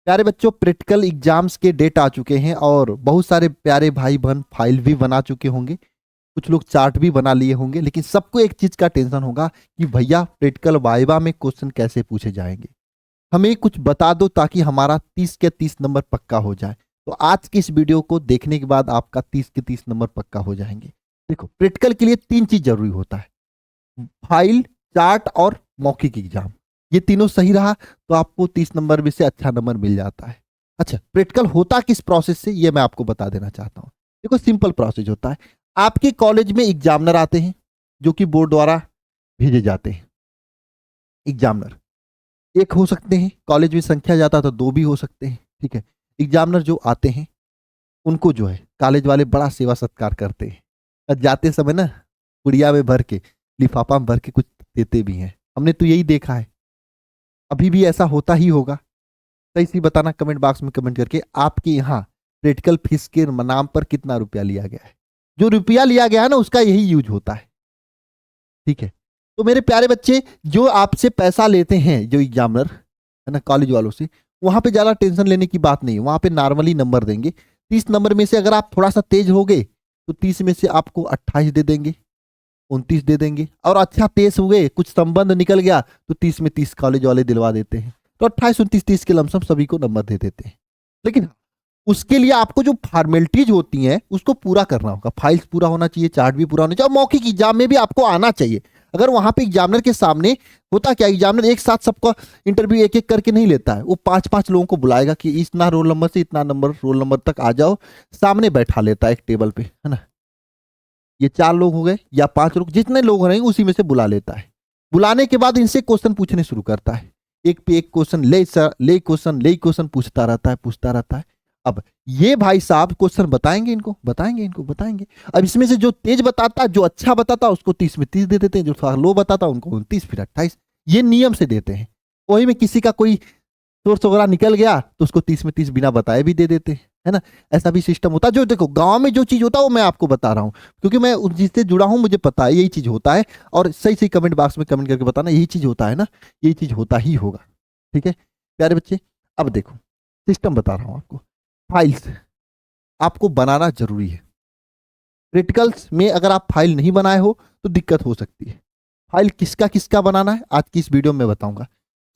प्यारे बच्चों, practical exams के डेट आ चुके हैं और बहुत सारे प्यारे भाई बहन फाइल भी बना चुके होंगे। कुछ लोग चार्ट भी बना लिए होंगे, लेकिन सबको एक चीज का टेंशन होगा कि भैया प्रैक्टिकल वाइवा में क्वेश्चन कैसे पूछे जाएंगे। हमें कुछ बता दो ताकि हमारा 30 के 30 नंबर पक्का हो जाए। तो आज की इस वीडियो को देखने के बाद आपका 30 के 30 नंबर पक्का हो जाएंगे। देखो, प्रैक्टिकल के लिए तीन चीज जरूरी होता है: फाइल, चार्ट और मौखिक एग्जाम। ये तीनों सही रहा तो आपको 30 नंबर में से अच्छा नंबर मिल जाता है। अच्छा, प्रैक्टिकल होता किस प्रोसेस से, ये मैं आपको बता देना चाहता हूँ। देखो, सिंपल प्रोसेस होता है। आपके कॉलेज में एग्जामिनर आते हैं जो कि बोर्ड द्वारा भेजे जाते हैं। एग्जामिनर एक हो सकते हैं, कॉलेज में संख्या ज्यादा तो दो भी हो सकते हैं। ठीक है, एग्जामिनर जो आते हैं उनको जो है कॉलेज वाले बड़ा सेवा सत्कार करते हैं और जाते समय ना पुड़िया में भर के, लिफाफा में भर के कुछ देते भी हैं। हमने तो यही देखा है, अभी भी ऐसा होता ही होगा। सही सी बताना कमेंट बॉक्स में कमेंट करके, आपके यहाँ प्रैक्टिकल फीस के नाम पर कितना रुपया लिया गया है। जो रुपया लिया गया है ना, उसका यही यूज होता है। ठीक है, तो मेरे प्यारे बच्चे, जो आपसे पैसा लेते हैं जो एग्जामिनर है ना कॉलेज वालों से, वहां पे ज्यादा टेंशन लेने की बात नहीं है। वहां पे नॉर्मली नंबर देंगे। 30 नंबर में से अगर आप थोड़ा सा तेज हो गए तो 30 में से आपको 28 दे देंगे, 29 दे देंगे। और अच्छा तेज हुए, कुछ संबंध निकल गया तो 30 में 30 कॉलेज वाले दिलवा देते हैं। तो 28, 29, 30 के लमसम सभी को नंबर दे देते हैं। लेकिन उसके लिए आपको जो फॉर्मेलिटीज होती हैं उसको पूरा करना होगा। फाइल्स पूरा होना चाहिए, चार्ट भी पूरा होना चाहिए, और मौखिक एग्जाम में भी आपको आना चाहिए। अगर वहां पे एग्जामिनर के सामने होता क्या, एग्जामिनर एक साथ सबका इंटरव्यू एक एक करके नहीं लेता है। वो 5-5 लोगों को बुलाएगा कि इतना रोल नंबर से इतना नंबर रोल नंबर तक आ जाओ, सामने बैठा लेता है एक टेबल पे, है ना। ये 4 लोग हो गए या 5 लोग, जितने लोग रहेंगे उसी में से बुला लेता है। बुलाने के बाद इनसे क्वेश्चन पूछने शुरू करता है। एक पे एक क्वेश्चन ले क्वेश्चन पूछता रहता है। अब ये भाई साहब क्वेश्चन बताएंगे इनको, बताएंगे। अब इसमें से जो तेज बताता, जो अच्छा बताता, उसको 30 में 30 दे देते हैं। जो थोड़ा लो बताता उनको 29, फिर 28। ये नियम से देते हैं। वही में किसी का कोई सोर्स वगैरह निकल गया तो उसको 30 में 30 बिना बताए भी दे देते हैं, है ना। ऐसा भी सिस्टम होता है। जो देखो, गांव में जो चीज होता है वो मैं आपको बता रहा हूँ, क्योंकि मैं जिससे जुड़ा हूं, मुझे पता है यही चीज होता है। और सही सही कमेंट बॉक्स में कमेंट करके बताना, यही चीज होता है ना, यही चीज होता ही होगा। ठीक है प्यारे बच्चे, अब देखो सिस्टम बता रहा हूं आपको। फाइल्स आपको बनाना जरूरी है। क्रिटिकल्स में अगर आप फाइल नहीं बनाए हो तो दिक्कत हो सकती है। फाइल किसका किसका बनाना है आज की इस वीडियो में बताऊंगा।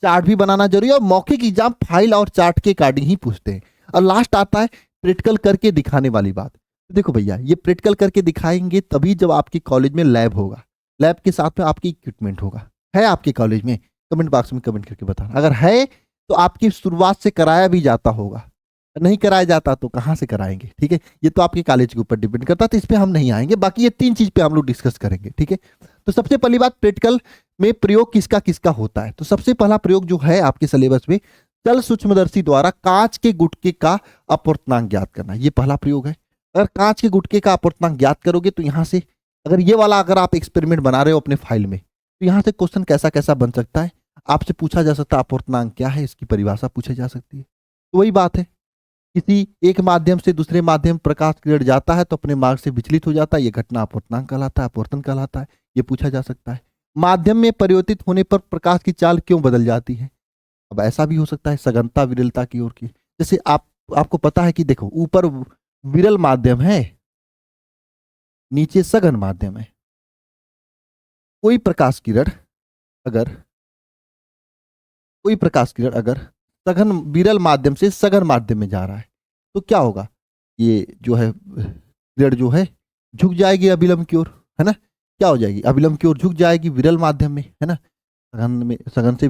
चार्ट भी बनाना जरूरी है, और मौखिक एग्जाम फाइल और चार्ट के अकॉर्डिंग ही पूछते हैं। और लास्ट आता है प्रैक्टिकल करके दिखाने वाली बात। तो देखो भैया, ये प्रैक्टिकल करके दिखाएंगे तभी जब आपके कॉलेज में लैब होगा। लैब के साथ में आपकी इक्विपमेंट होगा। है आपके कॉलेज में? कमेंट बॉक्स में कमेंट करके बताना। अगर है तो आपकी शुरुआत से कराया भी जाता होगा, नहीं कराया जाता तो कहाँ से कराएंगे। ठीक है, ये तो आपके कॉलेज के ऊपर डिपेंड करता है, तो इस पे हम नहीं आएंगे। बाकी ये 3 चीज पे हम लोग डिस्कस करेंगे। ठीक है, तो सबसे पहली बात, प्रैक्टिकल में प्रयोग किसका किसका होता है। तो सबसे पहला प्रयोग जो है आपके सिलेबस में, चल सूक्ष्मदर्शी द्वारा कांच के गुटके का अपूर्णांक ज्ञात करना, ये पहला प्रयोग है। अगर कांच के गुटके का अपूर्णांक ज्ञात करोगे तो यहाँ से, अगर ये वाला अगर आप एक्सपेरिमेंट बना रहे हो अपने फाइल में, तो यहाँ से क्वेश्चन कैसा कैसा बन सकता है। आपसे पूछा जा सकता है अपूर्णांक क्या है, इसकी परिभाषा पूछी जा सकती है। तो वही बात है, किसी एक माध्यम से दूसरे माध्यम प्रकाश किरण जाता है तो अपने मार्ग से विचलित हो जाता है, यह घटना अपूर्णांक कहलाता है, अपवर्तन कहलाता है। ये पूछा जा सकता है। माध्यम में परिवर्तित होने पर प्रकाश की चाल क्यों बदल जाती है। अब ऐसा भी हो सकता है सघनता विरलता की ओर की। जैसे आपको पता है कि देखो, ऊपर विरल माध्यम है, नीचे सघन माध्यम है। कोई प्रकाश किरण अगर कोई प्रकाश किरण अगर सघन विरल माध्यम से सघन माध्यम में जा रहा है तो क्या होगा, ये जो है किरण जो है झुक जाएगी अभिलंब की ओर, है ना। क्या हो जाएगी, अभिलंब की ओर झुक जाएगी विरल माध्यम में, है ना। सघन से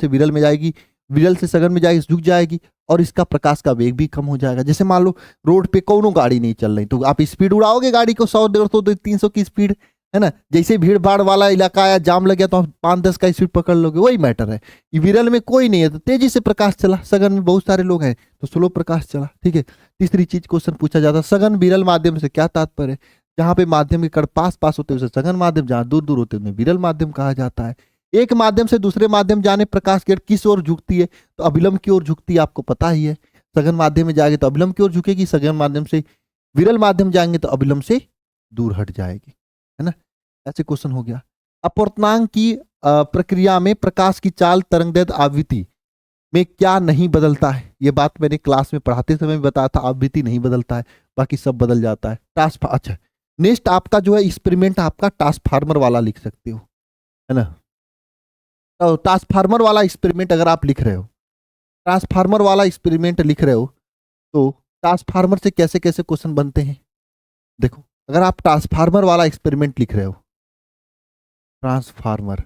विरल में जाएगी, विरल से सघन में जाएगी, झुक जाएगी। और इसका प्रकाश का वेग भी कम हो जाएगा। जैसे मान लो रोड पे कोनो गाड़ी नहीं चल रही तो आप स्पीड उड़ाओगे गाड़ी को, 100, 150, 300 की स्पीड, है ना। जैसे भीड़ भाड़ वाला इलाका आया, जाम लग गया तो आप 5-10 का स्पीड पकड़ लोगे। वही मैटर है। ये विरल में कोई नहीं है तो तेजी से प्रकाश चला, सघन में बहुत सारे लोग हैं तो स्लो प्रकाश चला। ठीक है, तीसरी चीज क्वेश्चन पूछा जाता है, सघन विरल माध्यम से क्या तात्पर्य है। जहां पे माध्यम के कण पास पास होते हैं उसे सघन माध्यम, जहां दूर दूर होते हैं उन्हें विरल माध्यम कहा जाता है। एक माध्यम से दूसरे माध्यम जाने प्रकाश किरण किस ओर झुकती है, तो अभिलंब की ओर झुकती है, आपको पता ही है। सघन माध्यम में जाएगी तो अभिलंब की ओर झुकेगी, सघन माध्यम से विरल माध्यम जाएंगे तो अभिलंब से दूर हट जाएगी, है ना। ऐसे क्वेश्चन हो गया। अपवर्तनांक की प्रक्रिया में प्रकाश की चाल तरंगदैर्घ्य आवृत्ति में क्या नहीं बदलता है? ये बात मैंने क्लास में पढ़ाते समय भी बताया था, आवृत्ति नहीं बदलता है, बाकी सब बदल जाता है। अच्छा, नेक्स्ट आपका जो है एक्सपेरिमेंट आपका ट्रांसफार्मर वाला लिख सकते हो, है ना। तो ट्रांसफार्मर वाला एक्सपेरिमेंट अगर आप लिख रहे हो, ट्रांसफार्मर वाला एक्सपेरिमेंट लिख रहे हो, तो ट्रांसफार्मर से कैसे कैसे क्वेश्चन बनते हैं? देखो, अगर आप ट्रांसफार्मर वाला एक्सपेरिमेंट लिख रहे हो, ट्रांसफार्मर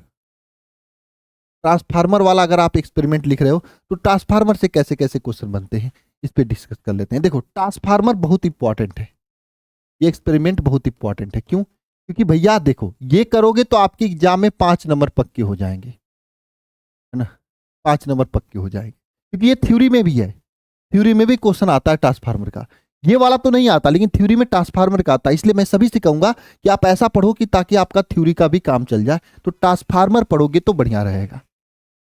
ट्रांसफार्मर वाला अगर आप एक्सपेरिमेंट लिख रहे हो, तो ट्रांसफार्मर से कैसे कैसे क्वेश्चन बनते हैं, इस पे डिस्कस कर लेते हैं। देखो, ट्रांसफार्मर बहुत इंपॉर्टेंट है, ये एक्सपेरिमेंट बहुत इंपॉर्टेंट है। क्यों? क्योंकि भैया देखो, ये करोगे तो आपके एग्जाम में 5 नंबर पक्के हो जाएंगे, है ना, 5 नंबर पक्के हो जाएंगे, क्योंकि ये थ्योरी में भी है, थ्योरी में भी क्वेश्चन आता है ट्रांसफार्मर का। ये वाला तो नहीं आता, लेकिन थ्योरी में ट्रांसफार्मर का आता है। इसलिए मैं सभी से कहूंगा कि आप ऐसा पढ़ो कि ताकि आपका थ्योरी का भी काम चल जाए, तो ट्रांसफार्मर पढ़ोगे तो बढ़िया रहेगा।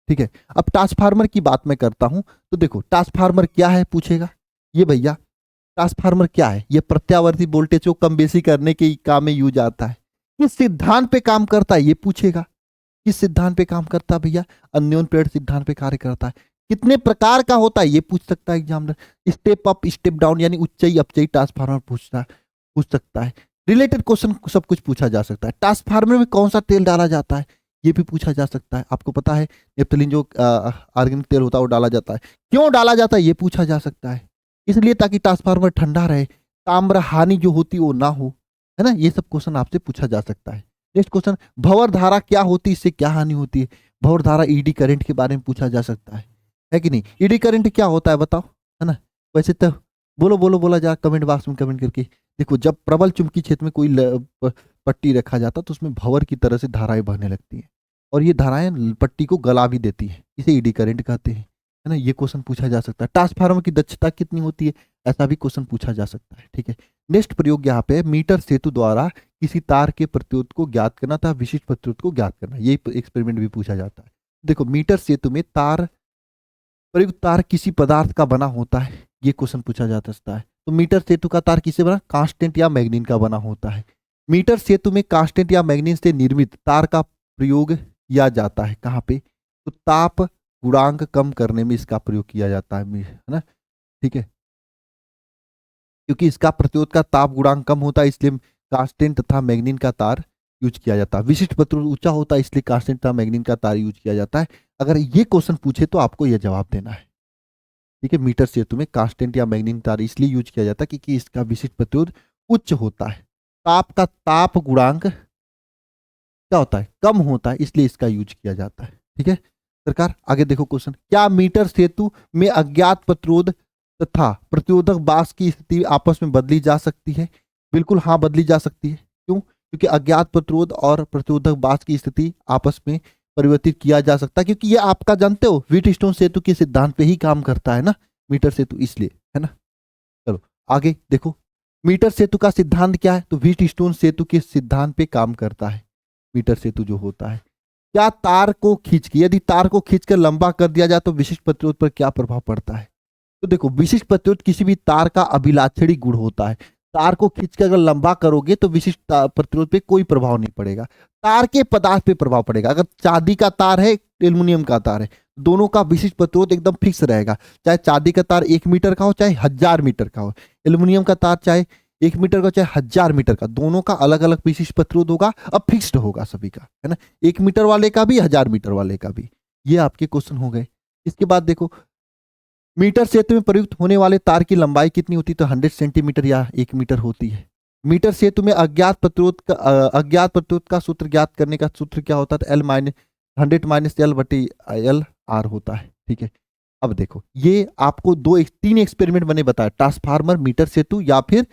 ठीक है, अब ट्रांसफार्मर की बात मैं करता हूं, तो देखो ट्रांसफार्मर क्या है पूछेगा, ये भैया ट्रांसफार्मर क्या है, ये प्रत्यावर्ती वोल्टेज को कम बेसी करने के काम में यूज आता है। किस सिद्धांत पे काम करता है ये पूछेगा, किस सिद्धांत पे काम करता है भैया, अन्योन प्रेरण सिद्धांत पे कार्य करता है। कितने प्रकार का होता है ये पूछ सकता है examiner, step up step down यानी उच्चई अपचयी ट्रांसफार्मर पूछ सकता है। रिलेटेड क्वेश्चन सब कुछ पूछा जा सकता है। ट्रांसफार्मर में कौन सा तेल डाला जाता है ये भी पूछा जा सकता है। आपको पता है नेफ्थलीन जो ऑर्गेनिक तेल होता है वो डाला जाता है, क्यों डाला जाता है ये पूछा जा सकता है। इसलिए ताकि ट्रांसफार्मर ठंडा रहे, ताम्र हानि जो होती वो ना हो, है ना। ये सब क्वेश्चन आपसे पूछा जा सकता है। नेक्स्ट क्वेश्चन, भंवर धारा क्या होती है, इससे क्या हानि होती है। भंवर धारा ईडी करंट के बारे में पूछा जा सकता है कि नहीं। ईडी करंट क्या होता है बताओ, है ना। वैसे तो बोलो बोलो बोला जा कमेंट बॉक्स में कमेंट करके। देखो, जब प्रबल चुंबकीय क्षेत्र में कोई पट्टी रखा जाता तो उसमें भंवर की तरह से धाराएं बहने लगती हैं, और ये धाराएं पट्टी को गला भी देती है, इसे ईडी करंट कहते हैं, है ना। ये क्वेश्चन पूछा जा सकता है। ट्रांसफार्मर की दक्षता कितनी होती है, ऐसा भी क्वेश्चन पूछा जा सकता है। ठीक है, नेक्स्ट प्रयोग यहाँ पे मीटर सेतु द्वारा किसी तार के प्रतिरोध को ज्ञात करना था, विशिष्ट प्रतिरोध को ज्ञात करना, ये एक्सपेरिमेंट भी पूछा जाता है। देखो, मीटर सेतु में प्रयुक्त तार किसी पदार्थ का बना होता है, ये क्वेश्चन पूछा जा सकता है। तो मीटर सेतु का तार किससे बना, कांस्टेंट या मैग्नीन का बना होता है। मीटर सेतु में कांस्टेंट या मैग्नीन से निर्मित तार का प्रयोग किया जाता है, कहाँ पे, तो ताप गुणांक कम करने में इसका प्रयोग किया जाता है ना। ठीक है, क्योंकि इसका प्रतिरोध का ताप गुणांक कम होता है, इसलिए कांस्टेंट तथा मैग्नीन का तार यूज किया जाता है। विशिष्ट प्रतिरोध ऊंचा होता है, इसलिए कांस्टेंट तथा मैग्नीन का तार यूज किया जाता है। अगर ये क्वेश्चन पूछे तो आपको यह जवाब देना है। ठीक है, मीटर सेतु में कांस्टेंट या मैग्नीन तार इसलिए यूज किया जाता है क्योंकि इसका विशिष्ट प्रतिरोध उच्च होता है, ताप का ताप गुणांक क्या होता है, कम होता है, इसलिए इसका यूज किया जाता है। ठीक है सरकार, आगे देखो क्वेश्चन, क्या मीटर सेतु में अज्ञात प्रतिरोध तथा प्रतिरोधक बास की स्थिति आपस में बदली जा सकती है? बिल्कुल हाँ, बदली जा सकती है। क्यों? क्योंकि अज्ञात प्रतिरोध और प्रतिरोधक बास की स्थिति आपस में परिवर्तित किया जा सकता है, क्योंकि ये आपका जानते हो व्हीटस्टोन सेतु के सिद्धांत पे ही काम करता है ना मीटर सेतु, इसलिए, है ना। चलो आगे देखो, मीटर सेतु का सिद्धांत क्या है, तो व्हीटस्टोन सेतु के सिद्धांत पे काम करता है मीटर सेतु जो होता है। क्या तार को खींच के, यदि तार को खींचकर लंबा कर दिया जाए तो विशिष्ट प्रतिरोध पर क्या प्रभाव पड़ता है? तो देखो, विशिष्ट प्रतिरोध किसी भी तार का अभिलाक्षणी गुण होता है। तार को खींचकर अगर लंबा करोगे तो विशिष्ट प्रतिरोध पे कोई प्रभाव नहीं पड़ेगा, तार के पदार्थ पे प्रभाव पड़ेगा। अगर चांदी का तार है, एल्युमिनियम का तार है, दोनों का विशिष्ट प्रतिरोध एकदम फिक्स रहेगा। चाहे चांदी का तार 1 मीटर का हो, चाहे 1000 मीटर का हो, एल्युमिनियम का तार चाहे 1 मीटर का चाहे 1000 मीटर का, दोनों का अलग अलग विशिष्ट प्रतिरोध होगा, अब फिक्स्ड होगा सभी का, है ना। 1 मीटर वाले का भी, 1000 मीटर वाले का भी। ये आपके क्वेश्चन हो गए। इसके बाद देखो, मीटर सेतु में प्रयुक्त होने वाले तार की लंबाई कितनी होती है, तो 100 सेंटीमीटर या 1 मीटर होती है। मीटर सेतु में अज्ञात प्रतिरोध का सूत्र ज्ञात करने का सूत्र क्या होता है, L minus 100 minus L R होता है। ठीक है, अब देखो, ये आपको 3 एक्सपेरिमेंट मैंने बताया, ट्रांसफार्मर, मीटर सेतु या फिर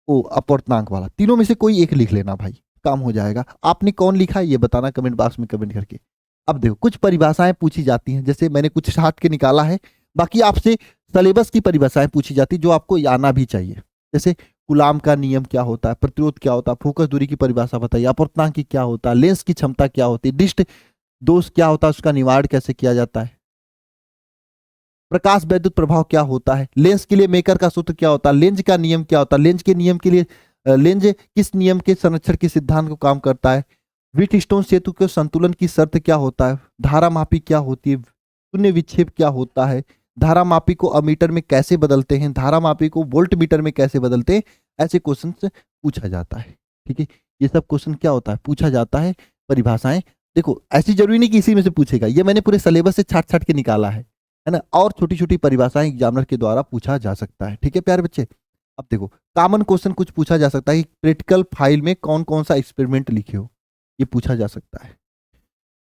अपवर्तनांक वाला, तीनों में से कोई एक लिख लेना भाई, काम हो जाएगा। आपने कौन लिखा है ये बताना कमेंट बॉक्स में कमेंट करके। अब देखो, कुछ परिभाषाएं पूछी जाती हैं, जैसे मैंने कुछ छाट के निकाला है, बाकी आपसे सिलेबस की परिभाषाएं पूछी जाती जो आपको आना भी चाहिए। जैसे कूलाम का नियम क्या होता है, प्रतिरोध क्या होता है, फोकस दूरी की परिभाषा बताइए, अपवर्तनांक की क्या होता है, लेंस की क्षमता क्या होती है, डिस्ट दोष क्या होता है, उसका निवारण कैसे किया जाता है, प्रकाश वैद्युत प्रभाव क्या होता है, लेंस के लिए मेकर का सूत्र क्या होता है, लेंज का नियम क्या होता है, लेंज के नियम के लिए लेंज किस नियम के संरक्षण के सिद्धांत को काम करता है, व्हीटस्टोन सेतु के संतुलन की शर्त क्या होता है, धारा मापी क्या होती है, शून्य विक्षेप क्या होता है, धारा मापी को अमीटर में कैसे बदलते हैं, धारा मापी को वोल्ट मीटर में कैसे बदलते हैं, ऐसे क्वेश्चन पूछा जाता है। ठीक है, ये सब क्वेश्चन क्या होता है, पूछा जाता है। परिभाषाएं देखो, ऐसी जरूरी नहीं कि इसी में से पूछेगा, ये मैंने पूरे सिलेबस से छाट छाट के निकाला है ना। और छोटी छोटी परिभाषाएं एग्जामिनर के द्वारा पूछा जा सकता है। ठीक है प्यारे बच्चे, अब देखो कॉमन क्वेश्चन कुछ पूछा जा सकता है कि प्रैक्टिकल फाइल में कौन कौन सा एक्सपेरिमेंट लिखे हो, ये पूछा जा सकता है।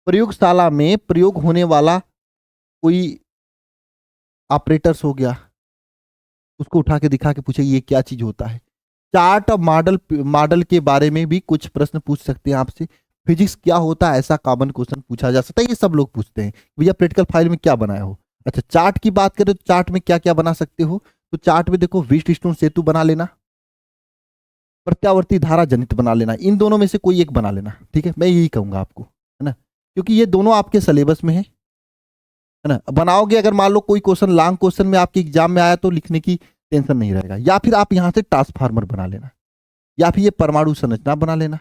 प्रयोगशाला में प्रयोग होने वाला कोई ऑपरेटर्स हो गया, उसको उठा के दिखा के पूछे ये क्या चीज होता है। चार्ट और मॉडल के बारे में भी कुछ प्रश्न पूछ सकते हैं आपसे। फिजिक्स क्या होता है, ऐसा कॉमन क्वेश्चन पूछा जा सकता है। ये सब लोग पूछते हैं भैया प्रैक्टिकल फाइल में क्या बनाया हो। अच्छा, चार्ट की बात करें तो चार्ट में क्या क्या बना सकते हो, तो चार्ट में देखो व्हीटस्टोन सेतु बना लेना, प्रत्यावर्ती धारा जनित बना लेना, इन दोनों में से कोई एक बना लेना। ठीक है, मैं यही कहूंगा आपको, है ना, क्योंकि ये दोनों आपके सिलेबस में है ना। बनाओगे अगर मान लो कोई क्वेश्चन लॉन्ग क्वेश्चन में आपके एग्जाम में आया तो लिखने की टेंशन नहीं रहेगा। या फिर आप यहां से ट्रांसफार्मर बना लेना, या फिर ये परमाणु संरचना बना लेना,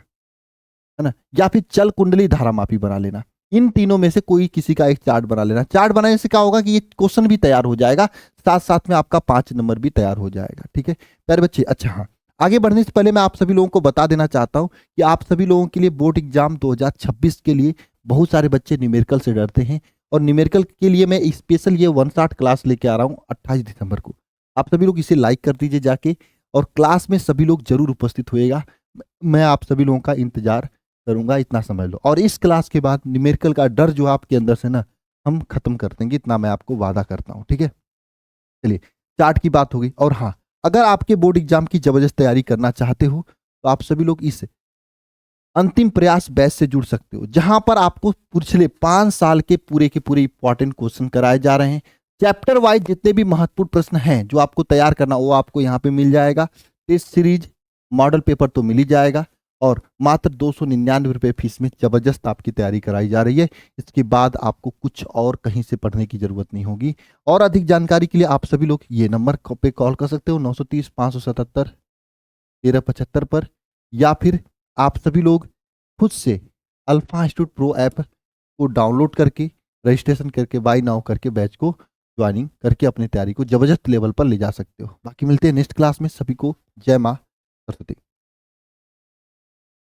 है ना, या फिर चल कुंडली धारा मापी बना लेना। इन तीनों में से कोई किसी का एक चार्ट बना लेना। चार्ट बनाने से क्या होगा कि ये क्वेश्चन भी तैयार हो जाएगा, साथ साथ में आपका 5 नंबर भी तैयार हो जाएगा। ठीक है प्यारे बच्चे, अच्छा हाँ, आगे बढ़ने से पहले मैं आप सभी लोगों को बता देना चाहता हूं कि आप सभी लोगों के लिए बोर्ड एग्जाम 2026 के लिए बहुत सारे बच्चे न्यूमेरिकल से डरते हैं, और न्यूमेरिकल के लिए मैं स्पेशल ये 1 शॉट क्लास लेके आ रहा हूँ 28 दिसंबर को। आप सभी लोग इसे लाइक कर दीजिए जाके, और क्लास में सभी लोग जरूर उपस्थित होएगा। मैं आप सभी लोगों का इंतजार करूंगा, इतना समझ लो। और इस क्लास के बाद न्यूमेरिकल का डर जो आपके अंदर से ना हम खत्म कर देंगे, इतना मैं आपको वादा करता हूँ। ठीक है, चलिए चार्ट की बात होगी। और हाँ, अगर आपके बोर्ड एग्जाम की जबरदस्त तैयारी करना चाहते हो तो आप सभी लोग इस अंतिम प्रयास बैच से जुड़ सकते हो, जहां पर आपको पिछले 5 साल के पूरे इंपॉर्टेंट क्वेश्चन कराए जा रहे हैं। चैप्टर वाइज जितने भी महत्वपूर्ण प्रश्न हैं जो आपको तैयार करना, वो आपको यहाँ पे मिल जाएगा। टेस्ट सीरीज, मॉडल पेपर तो मिल ही जाएगा, और मात्र 299 रुपये फीस में जबरदस्त आपकी तैयारी कराई जा रही है। इसके बाद आपको कुछ और कहीं से पढ़ने की जरूरत नहीं होगी। और अधिक जानकारी के लिए आप सभी लोग ये नंबर पे कॉल कर सकते हो, 930 577 1375 पर, या फिर आप सभी लोग खुद से अल्फा इंस्टीट्यूट प्रो ऐप को डाउनलोड करके रजिस्ट्रेशन करके बाय नाउ करके बैच को ज्वाइनिंग करके अपनी तैयारी को जबरदस्त लेवल पर ले जा सकते हो। बाकी मिलते हैं नेक्स्ट क्लास में। सभी को जय माँ सरस्वती।